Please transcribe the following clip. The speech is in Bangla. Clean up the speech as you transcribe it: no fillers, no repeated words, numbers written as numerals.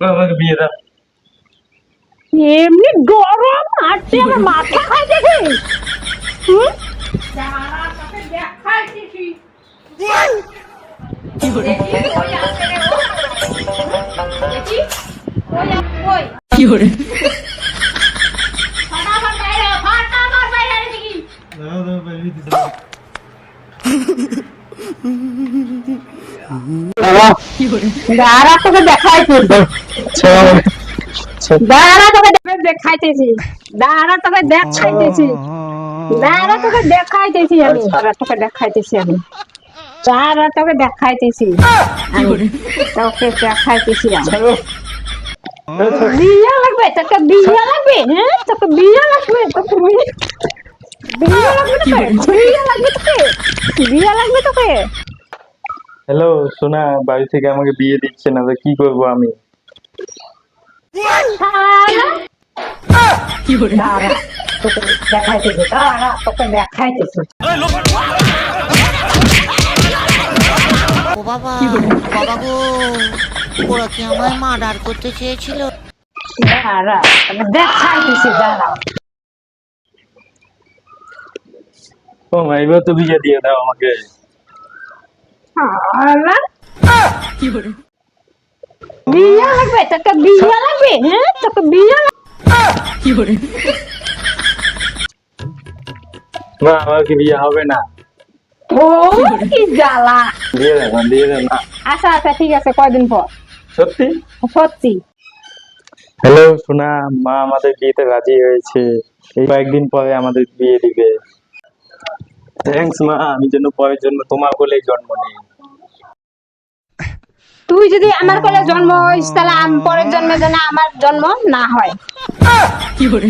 আমাকে বিয়ে দাও। এমনি গরম হাঁটতে আমার মাথা খাইতেছে। হুম? কি করে দাও দাও বেবি দিতে। কি করে দাঁড়া তোকে দেখাইতেছি, দাঁড়া তোকে দেখাইতেছি, দাঁড়া তোকে দেখাইতেছি, দাঁড়া তোকে দেখাইতেছি আমি, দাঁড়া তোকে দেখাইতেছি আমি, দাঁড়া তোকে দেখাইতেছি কি করে তোকে দেখাইতেছি আমি। বিয়া লাগবে তোকে, বিয়া লাগবে, হ্যাঁ তোকে বিয়া লাগবে, তোকে বিয়া লাগবে, তোকে বিয়া লাগবে, তোকে বিয়া লাগবে তোকে। হ্যালো সোনা, বাড়ি থেকে আমাকে বিয়ে দিচ্ছে না, তো কি করবো আমি? কি করে দাঁড়া তোকে দেখাইতেছি, দাঁড়া তোকে দেখাইতেছি। ও বাবা, বাবা গো, ওরা কি আমায় মার্ডার করতে চেয়েছিল? দাঁড়া তোকে দেখাইতেছি, দাঁড়া। ও মা, এবার তো বিয়ে দিয়ে দাও আমাকে। কি করে বিয়া লাগবে তোকে, বিয়া লাগবে, হ্যাঁ তোকে বিয়া লাগবে। কি করে মা, আমার কি বিয়ে হবে না? ও কি জ্বালা। দিয়ে দেন না, দিয়ে দেন না। আচ্ছা আচ্ছা ঠিক আছে, কয়দিন পর। সত্যি? সত্যি। হ্যালো সোনা, মা আমাদের বিয়েতে রাজি হয়েছে, এই কয়েকদিন পরে আমাদের বিয়ে দিবে। থ্যাঙ্কস মা, আমি যেন পরের জন্য তোমার কোলেই জন্ম নিই। তুই যদি আমার কোলে জন্ম হইস তাহলে পরের জন্মে যেন আমার জন্ম না হয়। কি করে